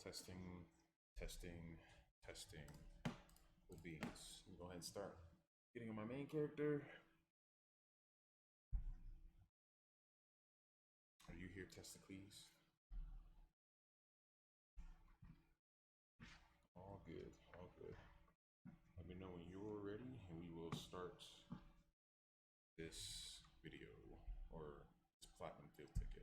Testing, testing, testing. Cool beans. Let me go ahead and start getting on my main character. Are you here, Testicles? All good, all good. Let me know when you're ready and we will start this video or this platinum field ticket.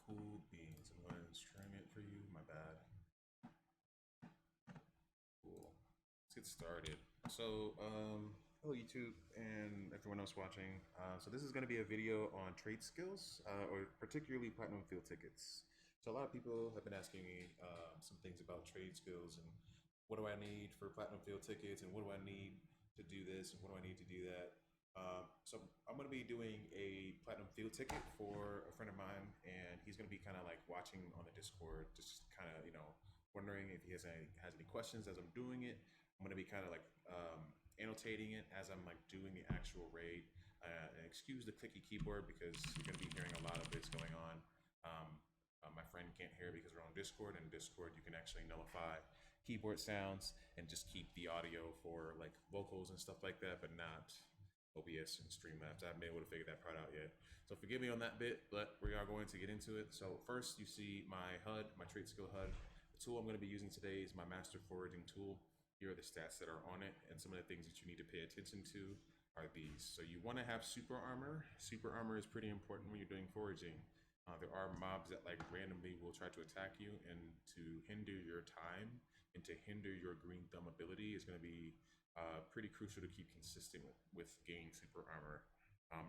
Cool beans. I'm going to string it for you. My bad. Cool. Let's get started. So, hello YouTube and everyone else watching. So this is going to be a video on trade skills, or particularly platinum field tickets. So a lot of people have been asking me some things about trade skills and what do I need for platinum field tickets and what do I need to do this and what do I need to do that. So I'm going to be doing a platinum field ticket for a friend of mine, and he's going to be kind of like watching on the Discord, just kind of, wondering if he has any questions as I'm doing it. I'm going to be kind of like annotating it as I'm like doing the actual raid. And excuse the clicky keyboard because you're going to be hearing a lot of this going on. My friend can't hear because we're on Discord, and Discord you can actually nullify keyboard sounds and just keep the audio for like vocals and stuff like that, but not OBS and Streamlabs. I haven't been able to figure that part out yet. So forgive me on that bit, but we are going to get into it. So first you see my HUD, my trait skill HUD. The tool I'm going to be using today is my master foraging tool. Here are the stats that are on it, and some of the things that you need to pay attention to are these. So you want to have super armor. Super armor is pretty important when you're doing foraging. There are mobs that like randomly will try to attack you, and to hinder your time and to hinder your green thumb ability is going to be pretty crucial to keep consistent with gaining super armor.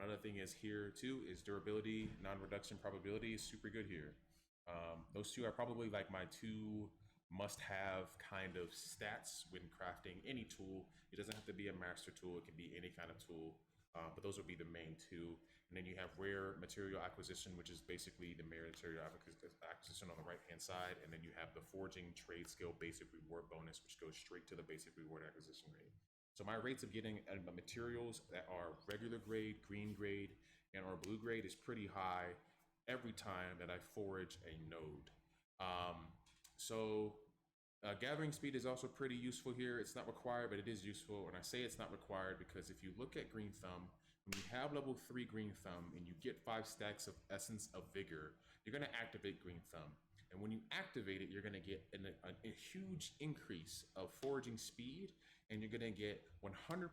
Another thing is here too is durability, non-reduction probability is super good here. Those two are probably like my two must-have kind of stats when crafting any tool. It doesn't have to be a master tool, it can be any kind of tool. But those would be the main two. And then you have rare material acquisition, which is basically the rare material acquisition on the right-hand side. And then you have the forging trade skill basic reward bonus, which goes straight to the basic reward acquisition rate. So my rates of getting materials that are regular grade, green grade, and or blue grade is pretty high every time that I forage a node. Gathering speed is also pretty useful here. It's not required, but it is useful. And I say it's not required because if you look at Green Thumb, when you have level 3 Green Thumb and you get 5 stacks of Essence of Vigor, you're going to activate Green Thumb. And when you activate it, you're going to get a huge increase of foraging speed, and you're going to get 100%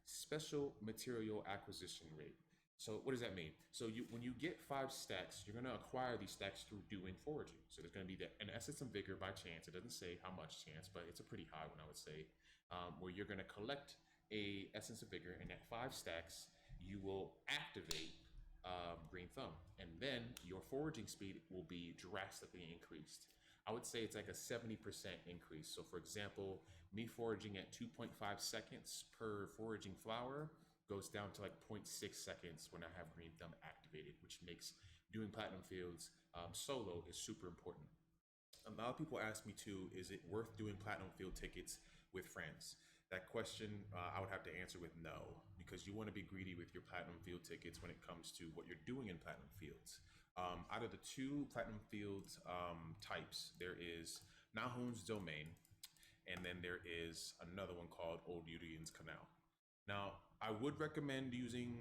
special material acquisition rate. So what does that mean? So when you get 5 stacks, you're going to acquire these stacks through doing foraging. So there's going to be an essence of vigor by chance. It doesn't say how much chance, but it's a pretty high one, I would say, where you're going to collect a essence of vigor, and at 5 stacks, you will activate Green Thumb, and then your foraging speed will be drastically increased. I would say it's like a 70% increase. So for example, me foraging at 2.5 seconds per foraging flower goes down to like 0.6 seconds when I have Green Thumb activated, which makes doing platinum fields solo is super important. A lot of people ask me too, is it worth doing platinum field tickets with friends? That question I would have to answer with no, because you want to be greedy with your platinum field tickets when it comes to what you're doing in platinum fields. Out of the 2 platinum fields types, there is Nahum's Domain, and then there is another one called Old Udian's Canal. Now, I would recommend using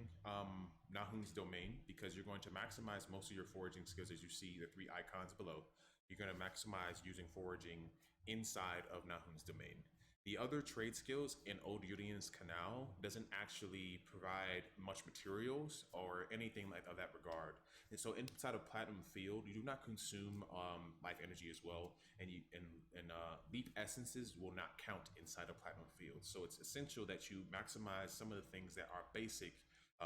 Nahum's domain because you're going to maximize most of your foraging skills. As you see the three icons below, you're going to maximize using foraging inside of Nahum's domain. The other trade skills in Old Udian's Canal doesn't actually provide much materials or anything like of that regard. And so inside of Platinum Field, you do not consume life energy as well, and leaf essences will not count inside of Platinum Field. So it's essential that you maximize some of the things that are basic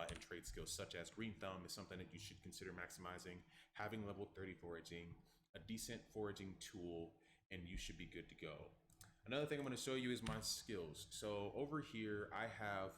in trade skills, such as Green Thumb is something that you should consider maximizing, having level 30 foraging, a decent foraging tool, and you should be good to go. Another thing I'm going to show you is my skills. So over here, I have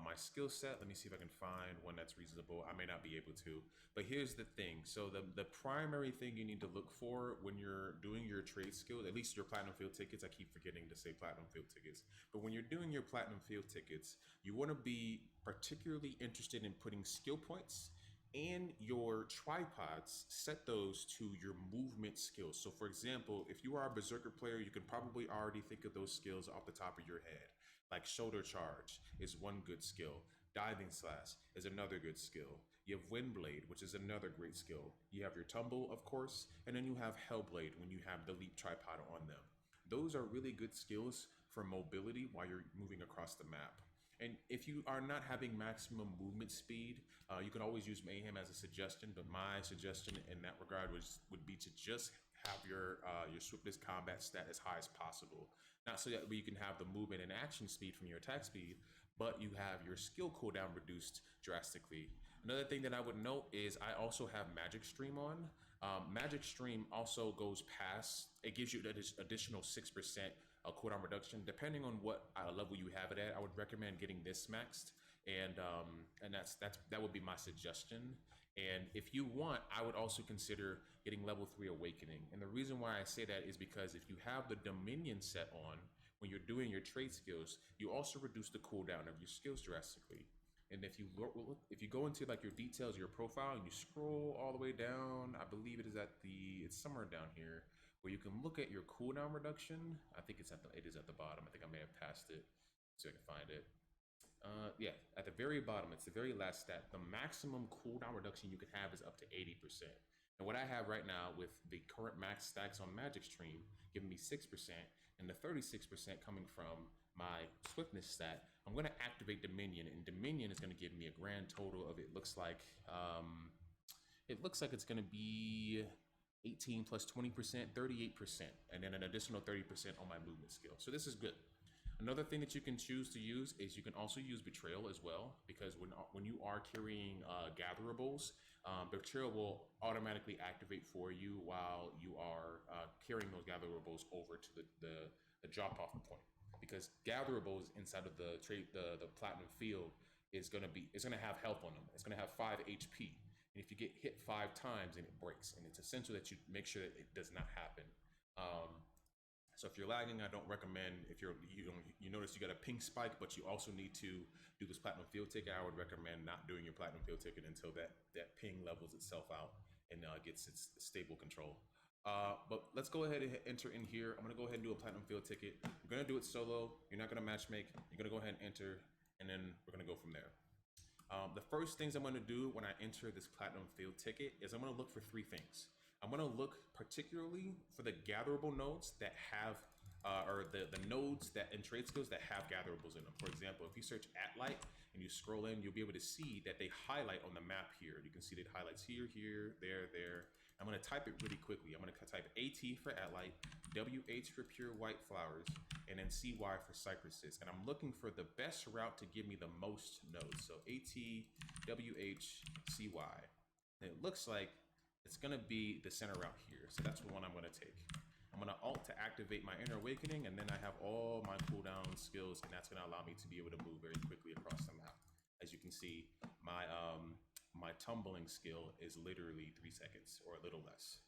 my skill set. Let me see if I can find one that's reasonable. I may not be able to, but here's the thing. So the primary thing you need to look for when you're doing your trade skills, at least your Platinum Field Tickets, I keep forgetting to say Platinum Field Tickets, but when you're doing your Platinum Field Tickets, you want to be particularly interested in putting skill points and your tripods, set those to your movement skills. So for example, if you are a berserker player, you can probably already think of those skills off the top of your head. Like shoulder charge is one good skill. Diving slash is another good skill. You have Windblade, which is another great skill. You have your tumble, of course, and then you have Hellblade when you have the leap tripod on them. Those are really good skills for mobility while you're moving across the map. And if you are not having maximum movement speed, you can always use Mayhem as a suggestion. But my suggestion in that regard would be to just have your swiftness combat stat as high as possible. Not so that you can have the movement and action speed from your attack speed, but you have your skill cooldown reduced drastically. Another thing that I would note is I also have Magic Stream on. Magic Stream also goes past, it gives you an additional 6% cooldown reduction. Depending on what level you have it at, I would recommend getting this maxed, and that would be my suggestion. And if you want, I would also consider getting level 3 Awakening. And the reason why I say that is because if you have the Dominion set on, when you're doing your trade skills, you also reduce the cooldown of your skills drastically. And if you go into like your details, your profile, and you scroll all the way down, I believe it's somewhere down here where you can look at your cooldown reduction. I think it is at the bottom. I think I may have passed it, so I can find it. Yeah, at the very bottom, it's the very last stat. The maximum cooldown reduction you can have is up to 80%. And what I have right now with the current max stacks on Magic Stream giving me 6%, and the 36% coming from my swiftness stat, I'm going to activate Dominion, and Dominion is going to give me a grand total of, it looks like it's going to be 18 plus 20%, 38%, and then an additional 30% on my movement skill. So this is good. Another thing that you can choose to use is you can also use Betrayal as well, because when you are carrying gatherables, Betrayal will automatically activate for you while you are carrying those gatherables over to the drop-off point. Because gatherables inside of the Platinum Field is going to have health on them. It's going to have 5 HP. And if you get hit 5 times, then it breaks. And it's essential that you make sure that it does not happen. So if you're lagging, I don't recommend. If you notice you got a ping spike, but you also need to do this Platinum Field Ticket, I would recommend not doing your Platinum Field Ticket until that ping levels itself out and gets its stable control. But let's go ahead and enter in here. I'm gonna go ahead and do a Platinum Field Ticket. We're gonna do it solo. You're not gonna matchmake. You're gonna go ahead and enter, and then we're gonna go from there. The first things I'm gonna do when I enter this Platinum Field Ticket is I'm gonna look for 3 things. I'm gonna look particularly for the gatherable nodes that have, or the nodes that in trade skills that have gatherables in them. For example, if you search Atlight and you scroll in, you'll be able to see that they highlight on the map here. You can see that it highlights here, there. I'm gonna type it really quickly. I'm gonna type AT for Atlight, WH for Pure White Flowers, and then CY for Cypresses. And I'm looking for the best route to give me the most nodes. So AT, WH, CY. And it looks like it's gonna be the center route here. So that's the one I'm gonna take. I'm gonna alt to activate my Inner Awakening, and then I have all my cooldown skills, and that's gonna allow me to be able to move very quickly across the map. As you can see, my tumbling skill is literally 3 seconds or a little less.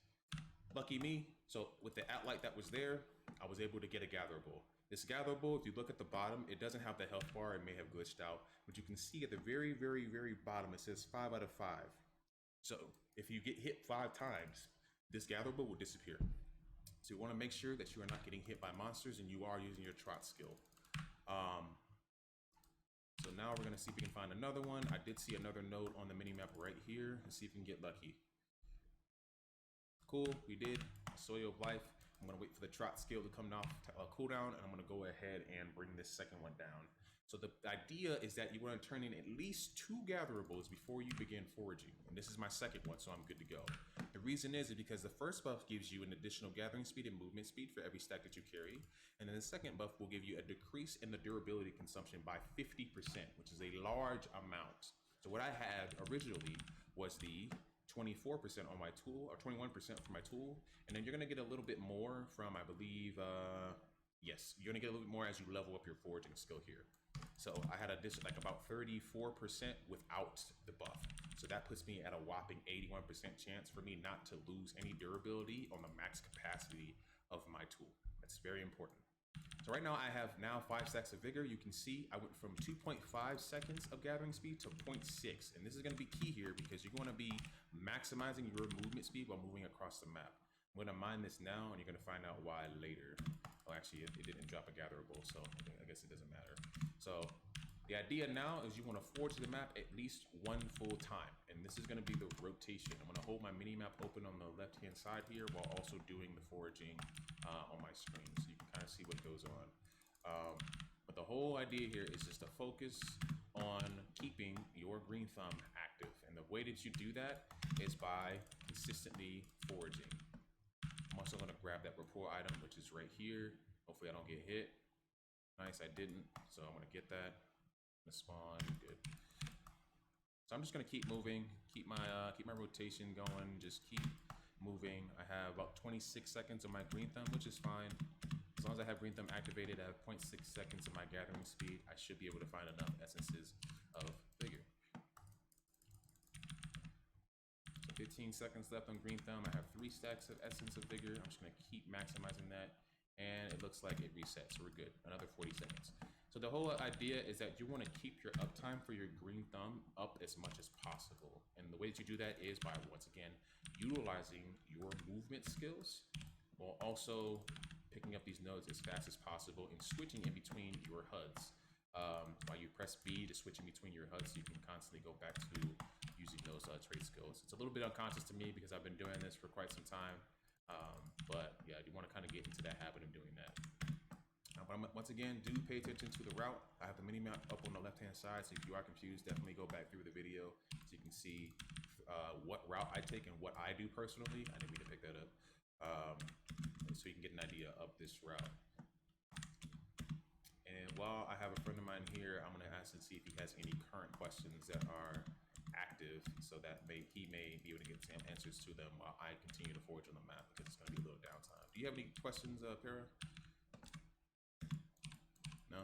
Lucky me, so with the Atlight that was there, I was able to get a gatherable. This gatherable, if you look at the bottom, it doesn't have the health bar, it may have glitched out, but you can see at the very, very, very bottom, it says 5 out of 5. So if you get hit 5 times, this gatherable will disappear. So you want to make sure that you are not getting hit by monsters and you are using your trot skill. So now we're gonna see if we can find another one. I did see another node on the mini map right here. Let's see if we can get lucky. Cool, we did. Soil of Life. I'm gonna wait for the trot skill to come off cooldown, and I'm gonna go ahead and bring this second one down. So the idea is that you want to turn in at least 2 gatherables before you begin foraging. And this is my second one, so I'm good to go. The reason is because the first buff gives you an additional gathering speed and movement speed for every stack that you carry. And then the second buff will give you a decrease in the durability consumption by 50%, which is a large amount. So what I had originally was the 24% on my tool, or 21% for my tool. And then you're gonna get a little bit more from, I believe, yes, you're gonna get a little bit more as you level up your foraging skill here. So I had like about 34% without the buff. So that puts me at a whopping 81% chance for me not to lose any durability on the max capacity of my tool. That's very important. So right now I have 5 stacks of vigor. You can see I went from 2.5 seconds of gathering speed to 0.6. And this is gonna be key here because you're gonna be maximizing your movement speed while moving across the map. I'm gonna mine this now and you're gonna find out why later. Well, actually, it didn't drop a gatherable, so I guess it doesn't matter. So the idea now is you want to forge the map at least 1 full time, and this is going to be the rotation. I'm going to hold my mini map open on the left-hand side here while also doing the foraging on my screen, so you can kind of see what goes on. But the whole idea here is just to focus on keeping your green thumb active, and the way that you do that is by consistently foraging. I'm also going to grab that rapport item, which is right here. Hopefully I don't get hit. Nice, I didn't. So I'm going to get that. I'm gonna spawn, good. So I'm just going to keep moving, keep my rotation going, just keep moving. I have about 26 seconds of my green thumb, which is fine. As long as I have green thumb activated, I have 0.6 seconds of my gathering speed. I should be able to find enough essences of vigor. 15 seconds left on green thumb. I have 3 stacks of essence of vigor. I'm just gonna keep maximizing that. And it looks like it resets, so we're good. Another 40 seconds. So the whole idea is that you wanna keep your uptime for your green thumb up as much as possible. And the way that you do that is by, once again, utilizing your movement skills while also picking up these nodes as fast as possible and switching in between your HUDs. While you press B to switch in between your HUDs, you can constantly go back to using those trait skills. It's a little bit unconscious to me because I've been doing this for quite some time. But yeah, you want to kind of get into that habit of doing that. But once again, do pay attention to the route. I have the mini map up on the left-hand side, so if you are confused, definitely go back through the video so you can see what route I take and what I do personally. I didn't mean to pick that up. So you can get an idea of this route. And while I have a friend of mine here, I'm going to ask and see if he has any current questions that are active, so that he may be able to get some answers to them while I continue to forge on the map, because it's going to be a little downtime. Do you have any questions, Para? No?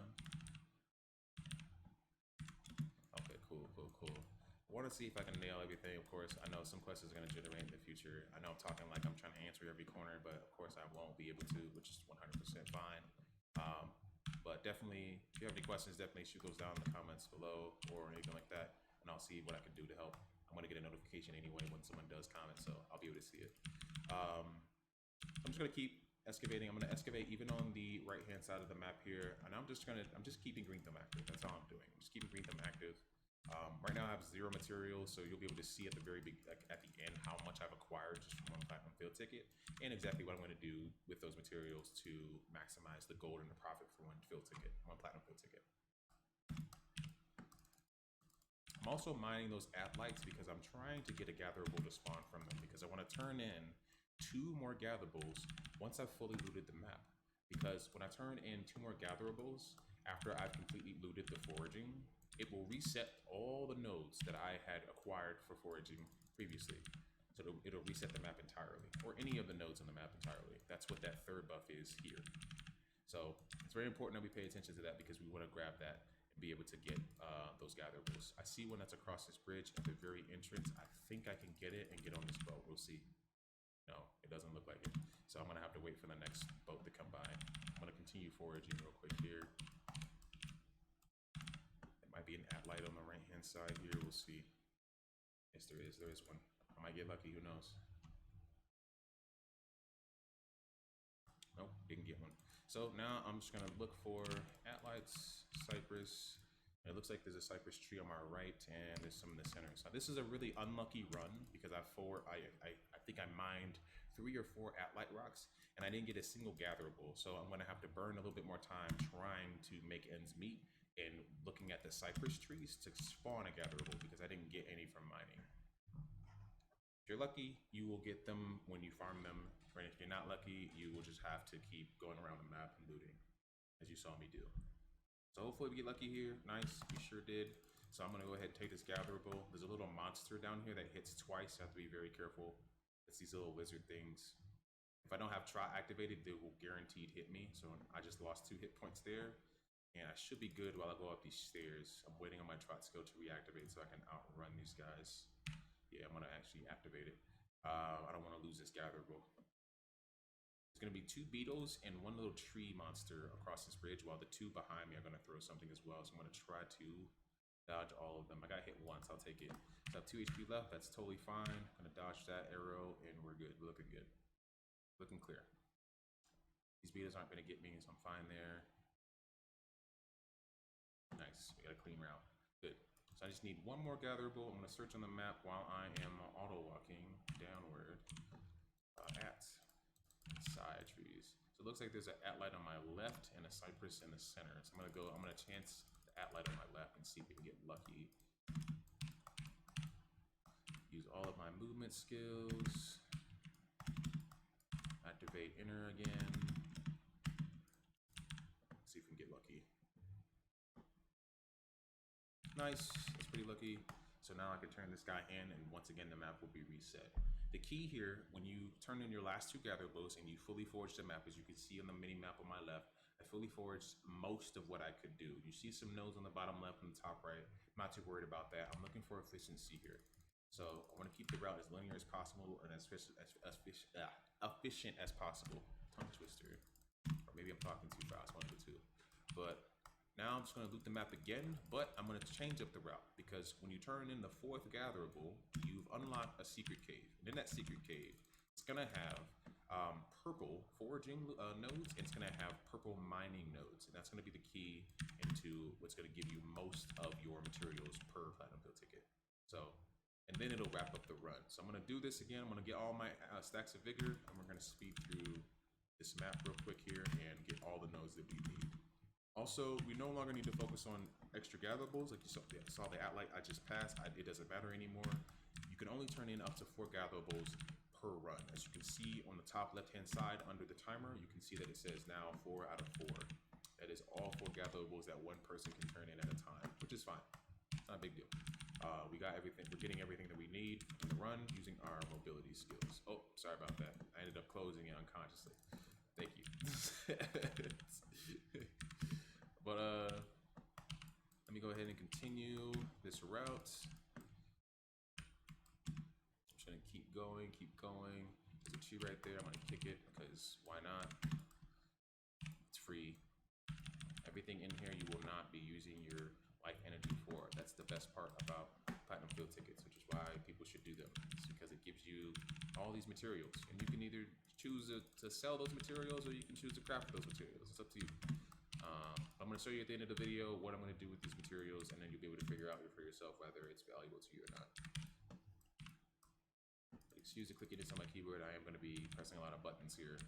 Okay, cool. I want to see if I can nail everything. Of course, I know some questions are going to generate in the future. I know I'm talking like I'm trying to answer every corner, but of course I won't be able to, which is 100% fine. But definitely, if you have any questions, definitely shoot those down in the comments below or anything like that, and I'll see what I can do to help. I'm going to get a notification anyway when someone does comment, so I'll be able to see it. I'm just going to keep excavating. I'm going to excavate even on the right-hand side of the map here, and I'm just keeping green thumb active. That's all I'm doing. I'm just keeping green thumb active. Right now I have 0 materials, so you'll be able to see at the very big, like at the end, how much I've acquired just from 1 platinum field ticket, and exactly what I'm going to do with those materials to maximize the gold and the profit for 1 platinum field ticket. I'm also mining those lights because I'm trying to get a gatherable to spawn from them, because I want to turn in 2 more gatherables once I've fully looted the map. Because when I turn in 2 more gatherables after I've completely looted the foraging, it will reset all the nodes that I had acquired for foraging previously. So it'll reset the map entirely, or any of the nodes on the map entirely. That's what that 3rd buff is here. So it's very important that we pay attention to that, because we want to grab that and be able to get those gatherables. I see one that's across this bridge at the very entrance. I think I can get it and get on this boat. We'll see. No, it doesn't look like it. So I'm going to have to wait for the next boat to come by. I'm going to continue foraging real quick here. Might be an light on the right-hand side here. We'll see. Yes, there is. There is one. I might get lucky. Who knows? Nope, didn't get one. So now I'm just gonna look for lights, cypress, It looks like there's a cypress tree on my right, and there's some in the center. So this is a really unlucky run because I think I mined 3 or 4 Atlite rocks, and I didn't get a single gatherable. So I'm gonna have to burn a little bit more time trying to make ends meet and looking at the cypress trees to spawn a gatherable because I didn't get any from mining. If you're lucky, you will get them when you farm them, and if you're not lucky, you will just have to keep going around the map and looting, as you saw me do. So hopefully we get lucky here. Nice, we sure did. So I'm gonna go ahead and take this gatherable. There's a little monster down here that hits twice. I have to be very careful. It's these little wizard things. If I don't have Trot activated, they will guaranteed hit me. So I just lost 2 hit points there. And I should be good while I go up these stairs. I'm waiting on my Trot skill to reactivate so I can outrun these guys. Yeah, I'm gonna actually activate it. I don't wanna lose this gatherable. There's gonna be 2 beetles and 1 little tree monster across this bridge, while the 2 behind me are gonna throw something as well. So I'm gonna try to dodge all of them. I got hit once, I'll take it. So I have 2 HP left, that's totally fine. I'm gonna dodge that arrow and we're good, we're looking good. Looking clear. These beetles aren't gonna get me, so I'm fine there. Nice, we got a clean route, good. So I just need 1 more gatherable. I'm gonna search on the map while I am auto walking downward at side trees. So it looks like there's an Atlite on my left and a cypress in the center. So I'm gonna chance the Atlite on my left and see if we can get lucky. Use all of my movement skills. Activate inner again. See if we can get lucky. Nice, that's pretty lucky. So now I can turn this guy in, and once again the map will be reset. The key here, when you turn in your last 2 gatherables and you fully forge the map, as you can see on the mini map on my left, I fully forged most of what I could do. You see some nodes on the bottom left and the top right. I'm not too worried about that. I'm looking for efficiency here. So I want to keep the route as linear as possible and as efficient as possible. Tongue twister. Or maybe I'm talking too fast, one of the two. But now I'm just going to loot the map again, but I'm going to change up the route because when you turn in the 4th gatherable, you've unlocked a secret cave. And in that secret cave, it's going to have purple foraging nodes, and it's going to have purple mining nodes. And that's going to be the key into what's going to give you most of your materials per Platinum Field ticket. So, and then it'll wrap up the run. So I'm going to do this again. I'm going to get all my stacks of vigor, and we're going to speed through this map real quick here and get all the nodes that we need. Also, we no longer need to focus on extra gatherables. Like you saw the Atlite I just passed, it doesn't matter anymore. You can only turn in up to 4 gatherables per run. As you can see on the top left-hand side under the timer, you can see that it says now 4 out of 4. That is all 4 gatherables that one person can turn in at a time, which is fine. It's not a big deal. We got everything. We're getting everything that we need in the run using our mobility skills. Oh, sorry about that. I ended up closing it unconsciously. Thank you. But let me go ahead and continue this route. I'm just gonna keep going, keep going. There's a tree right there. I'm gonna kick it because why not? It's free. Everything in here you will not be using your life energy for. That's the best part about Platinum Field tickets, which is why people should do them. It's because it gives you all these materials, and you can either choose to sell those materials or you can choose to craft those materials. It's up to you. I'm going to show you at the end of the video what I'm going to do with these materials, and then you'll be able to figure out for yourself whether it's valuable to you or not. But excuse the clickiness on my keyboard. I am going to be pressing a lot of buttons here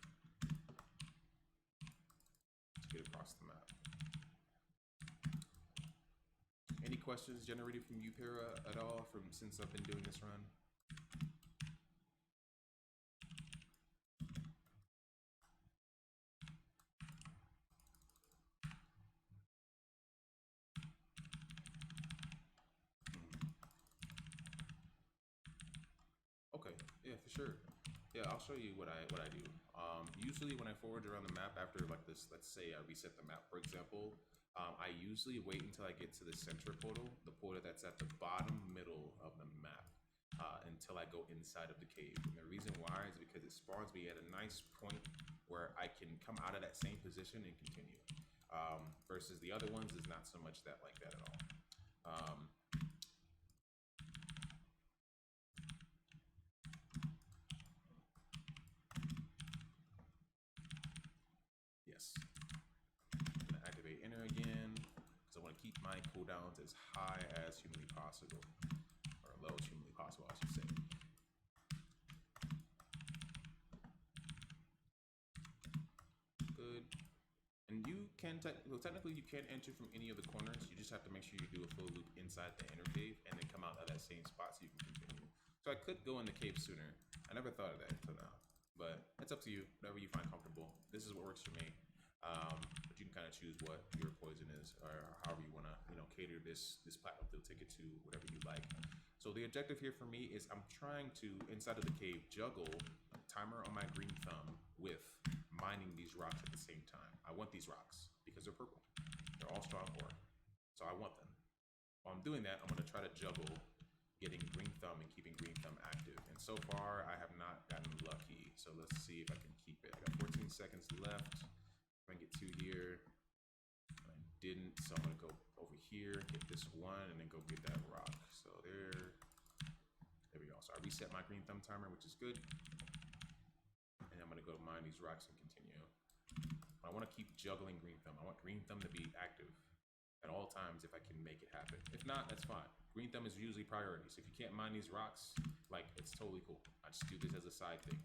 to get across the map. Any questions generated from you, Para, at all since I've been doing this run? Okay, yeah, for sure. Yeah, I'll show you what I do. Usually when I forage around the map after like this, let's say I reset the map, for example, I usually wait until I get to the center portal, the portal that's at the bottom middle of the map, until I go inside of the cave. And the reason why is because it spawns me at a nice point where I can come out of that same position and continue. Versus the other ones is not so much that like that at all. Yes. I'm gonna activate enter again because I want to keep my cooldowns as high as humanly possible, or low as humanly possible, I should say. Good. And you can technically you can enter from any of the corners. You just have to make sure you do a full loop inside the inner cave and then come out of that same spot so you can continue. So I could go in the cave sooner. I never thought of that until now, but it's up to you. Whatever you find comfortable. This is what works for me. But you can kind of choose what your poison is, or however you want to, cater this platinum field ticket to whatever you like. So the objective here for me is I'm trying to, inside of the cave, juggle a timer on my green thumb with mining these rocks at the same time. I want these rocks because they're purple. They're all strong ore, so I want them. While I'm doing that, I'm going to try to juggle getting green thumb and keeping green thumb active. And so far, I have not gotten lucky. So let's see if I can keep it. I got 14 seconds left. If I can get 2 here. I didn't, so I'm going to go over here, get this one, and then go get that rock. So there we go. So I reset my green thumb timer, which is good. And I'm going to go mine these rocks and continue. I want to keep juggling green thumb. I want green thumb to be active at all times if I can make it happen. If not, that's fine. Green thumb is usually priority. So if you can't mine these rocks, like, it's totally cool. I just do this as a side thing.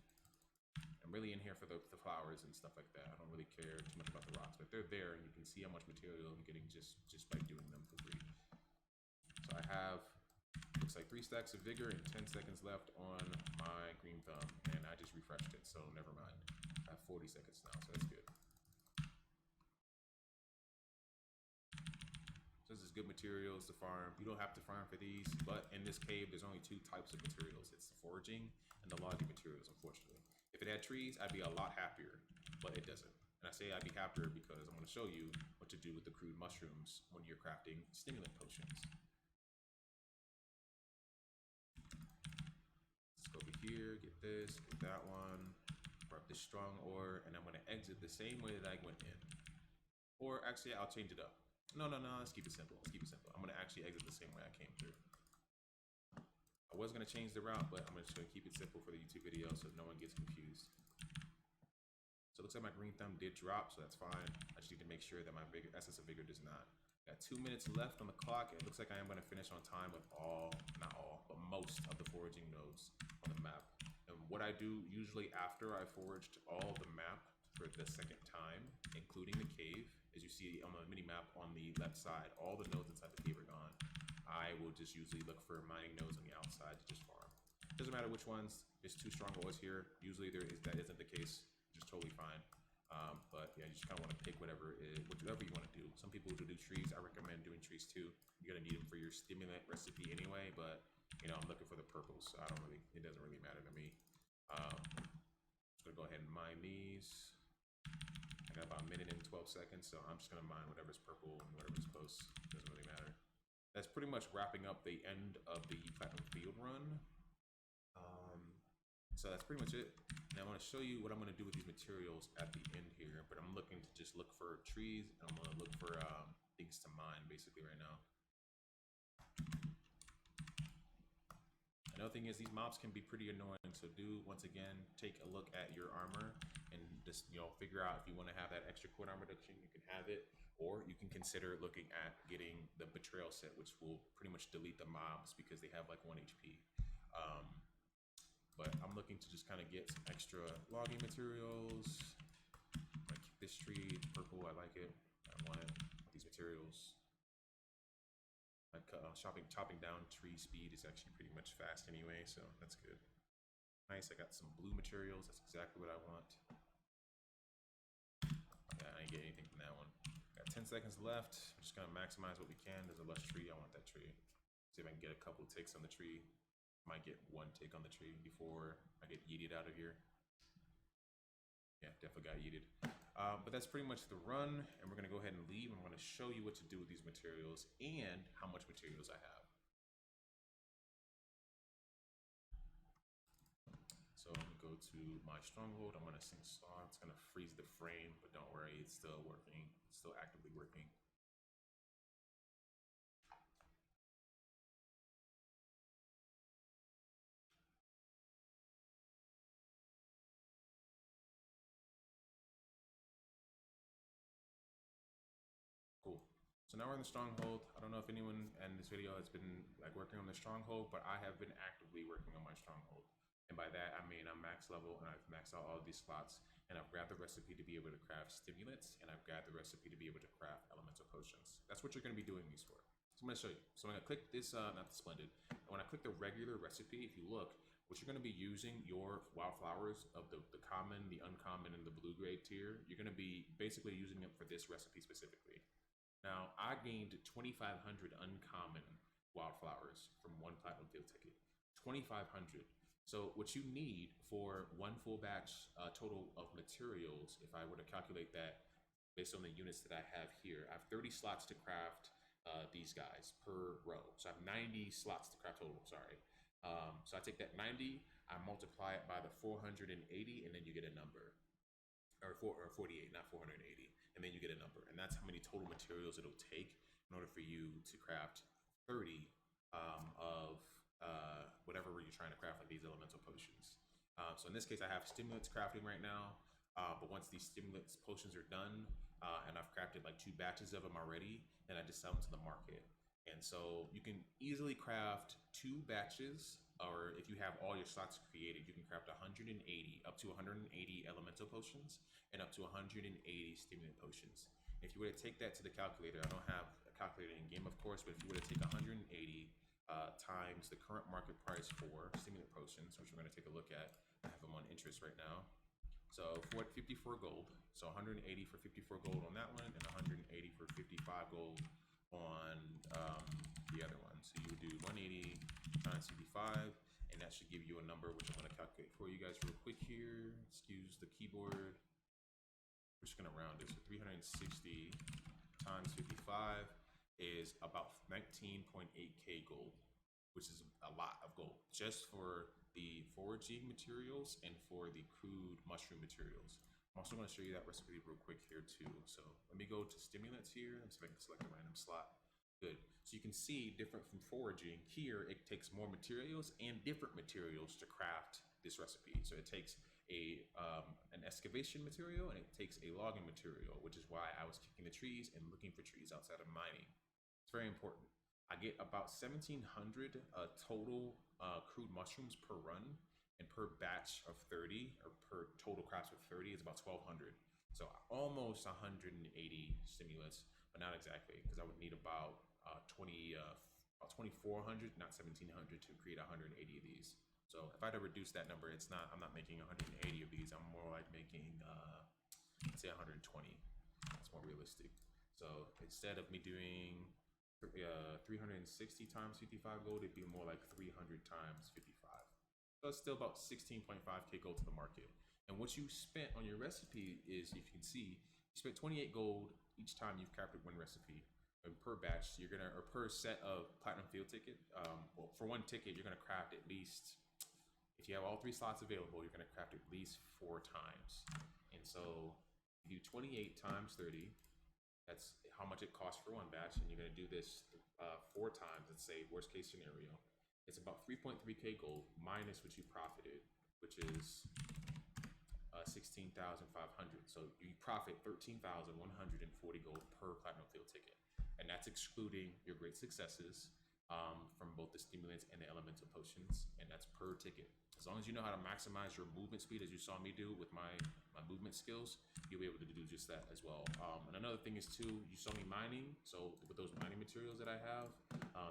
I'm really in here for the flowers and stuff like that. I don't really care too much about the rocks, but they're there and you can see how much material I'm getting just by doing them for free. So I have, looks like 3 stacks of vigor and 10 seconds left on my green thumb, and I just refreshed it, so never mind. I have 40 seconds now, so that's good. So this is good materials to farm. You don't have to farm for these, but in this cave, there's only 2 types of materials. It's the foraging and the logging materials, unfortunately. If it had trees, I'd be a lot happier, but it doesn't. And I say I'd be happier because I'm going to show you what to do with the crude mushrooms when you're crafting stimulant potions. Let's go over here, get this, get that one, grab this strong ore, and I'm going to exit the same way that I went in. Or actually, I'll change it up. No, let's keep it simple. Let's keep it simple. I'm going to actually exit the same way I came through. I was going to change the route, but I'm just going to keep it simple for the YouTube video so no one gets confused. So it looks like my green thumb did drop, so that's fine. I just need to make sure that my essence of vigor does not. Got 2 minutes left on the clock. It looks like I am going to finish on time with not all, but most of the foraging nodes on the map. And what I do usually after I foraged all the map for the second time, including the cave, as you see on the mini map on the left side, all the nodes inside the cave are gone. I will just usually look for mining nodes on the outside to just farm. Doesn't matter which ones. There's 2 strongholds here. Usually that isn't the case, which is totally fine. But yeah, you just kind of want to pick whatever you want to do. Some people do trees. I recommend doing trees too. You're gonna need them for your stimulant recipe anyway. But I'm looking for the purples, so it doesn't really matter to me. Just gonna go ahead and mine these. I got about a minute and 12 seconds, so I'm just gonna mine whatever's purple and whatever's close. Doesn't really matter. That's pretty much wrapping up the end of the Platinum Field run. So that's pretty much it. Now I want to show you what I'm going to do with these materials at the end here, but I'm looking to just look for trees, and I'm going to look for things to mine basically right now. Another thing is these mobs can be pretty annoying, so once again, take a look at your armor and just, figure out if you want to have that extra core armor reduction, you can have it, or you can consider looking at getting the betrayal set, which will pretty much delete the mobs because they have like 1 HP. But I'm looking to just kind of get some extra logging materials. I'm gonna keep this tree purple. I like it. I want it. These materials. Like chopping down tree speed is actually pretty much fast anyway, so that's good. Nice. I got some blue materials. That's exactly what I want. Yeah, I didn't get anything from that one. Got 10 seconds left. I'm just gonna maximize what we can. There's a lush tree. I want that tree. See if I can get a couple of takes on the tree. Might get 1 take on the tree before I get yeeted out of here. Yeah, definitely got yeeted. But that's pretty much the run, and we're gonna go ahead and leave. I'm gonna show you what to do with these materials and how much materials I have. So I'm gonna go to my stronghold. I'm gonna sing a song. It's gonna freeze the frame, but don't worry, it's still working. It's still actively working. Cool. So now we're in the Stronghold. I don't know if anyone in this video has been like working on the Stronghold, but I have been actively working on my Stronghold. And by that, I mean I'm max level and I've maxed out all of these slots, and I've grabbed the recipe to be able to craft stimulants, and I've grabbed the recipe to be able to craft elemental potions. That's what you're going to be doing these for. So I'm going to show you. So I'm going to click this, not the Splendid. And when I click the regular recipe, if you look, what you're going to be using your wildflowers of the common, the uncommon, and the blue grade tier, you're going to be basically using them for this recipe specifically. Now, I gained 2,500 uncommon wildflowers from one platinum field ticket. 2,500. So what you need for one full batch total of materials, if I were to calculate that based on the units that I have here, I have 30 slots to craft these guys per row. So I have 90 slots to craft total, sorry. So I take that 90, I multiply it by the 480, and then you get a number. Or 48, not 480, and then you get a number. And that's how many total materials it'll take in order for you to craft 30 of whatever you're trying to craft, like these elemental potions. So in this case, I have stimulants crafting right now, but once these stimulants potions are done, and I've crafted like 2 batches of them already, then I just sell them to the market. And so you can easily craft 2 batches, or if you have all your slots created, you can craft 180, up to 180 elemental potions, and up to 180 stimulant potions. If you were to take that to the calculator, I don't have a calculator in game, of course, but if you were to take 180 times the current market price for stimulant potions, which we're going to take a look at, I have them on interest right now. So for 54 gold, so 180 for 54 gold on that one, and 180 for 55 gold on the other one. So you would do 180 times 55, and that should give you a number, which I'm going to calculate for you guys real quick here. Excuse the keyboard. We're just going to round it. So 360 times 55 is about 19.8k gold, which is a lot of gold just for the foraging materials and for the crude mushroom materials. I'm also going to show you that recipe real quick here too. So let me go to stimulants here and see if I can select a random slot. Good. So you can see, different from foraging, here it takes more materials and different materials to craft this recipe. So it takes an excavation material, and it takes a logging material, which is why I was kicking the trees and looking for trees outside of mining. It's very important. I get about 1,700 total crude mushrooms per run, and per batch of 30, or per total crafts of 30, is about 1,200. So almost 180 stimulants, but not exactly, because I would need about 2,400, not 1,700, to create 180 of these. So if I had to reduce that number, I'm not making 180 of these. I'm more like making, let's say 120. That's more realistic. So instead of me doing 360 times 55 gold, it'd be more like 300 times 55. So it's still about 16.5k gold to the market. And what you spent on your recipe is, if you can see, you spent 28 gold each time you've crafted one recipe. And per batch, you're gonna, or per set of platinum field ticket, well, for one ticket, you're gonna craft at least, if you have all 3 slots available, you're gonna craft at least 4 times. And so you do 28 times 30. That's how much it costs for one batch, and you're gonna do this 4 times. Let's say worst case scenario. It's about 3.3k gold minus what you profited, which is 16,500. So you profit 13,140 gold per platinum field ticket, and that's excluding your great successes from both the stimulants and the elemental potions, and that's per ticket. As long as you know how to maximize your movement speed, as you saw me do with my movement skills, you'll be able to do just that as well. And another thing is too, you saw me mining. So with those mining materials that I have,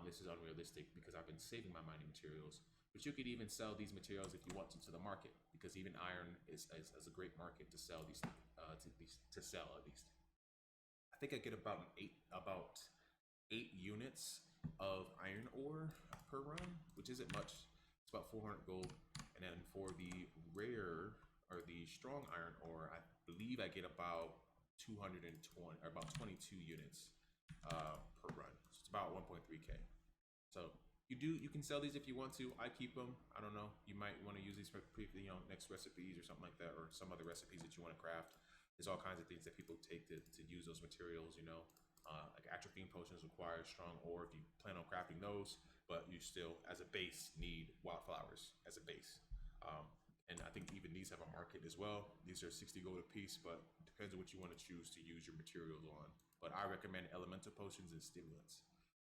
this is unrealistic because I've been saving my mining materials. But you could even sell these materials if you want to the market, because even iron is a great market to sell these to sell at least. I think I get about 8 units of iron ore per run, which isn't much. It's about 400 gold. And then for the rare, or the strong iron ore, I believe I get about 220, or about 22 units per run. So it's about 1.3k. So you can sell these if you want to. I keep them. I don't know. You might want to use these for next recipes or something like that, or some other recipes that you want to craft. There's all kinds of things that people take to use those materials. Like atropine potions require strong ore if you plan on crafting those, but you still, as a base, need wildflowers as a base. And I think even these have a market as well. These are 60 gold a piece, but it depends on what you want to choose to use your materials on. but I recommend elemental potions and stimulants.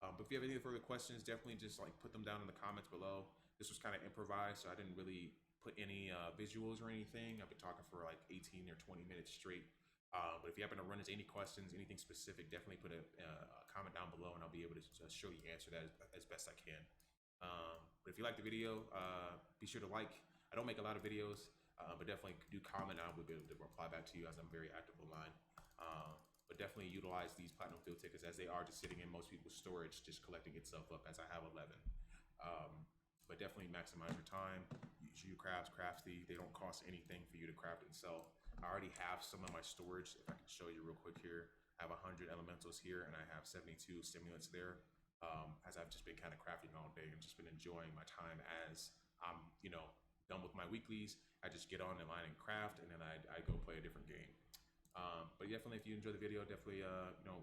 But if you have any further questions, definitely just like put them down in the comments below. This was kind of improvised, so I didn't really put any visuals or anything. I've been talking for like 18 or 20 minutes straight. But if you happen to run into any questions, anything specific, definitely put a comment down below, and I'll be able to show you answer that as best I can. But if you like the video, be sure to like. I don't make a lot of videos, but definitely do comment. I will be able to reply back to you as I'm very active online. But definitely utilize these Platinum Field Tickets as they are just sitting in most people's storage, just collecting itself up as I have 11. But definitely maximize your time. Use your crafts, crafty. They don't cost anything for you to craft and sell. I already have some of my storage. If I can show you real quick here, I have 100 elementals here, and I have 72 stimulants there. As I've just been kind of crafting all day and just been enjoying my time as I'm, done with my weeklies. I just get on the line and craft, and then I go play a different game. But definitely, if you enjoy the video, definitely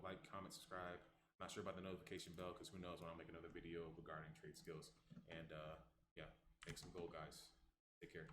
like, comment, subscribe. I'm not sure about the notification bell because who knows when I'll make another video regarding trade skills. And yeah, make some gold, guys. Take care.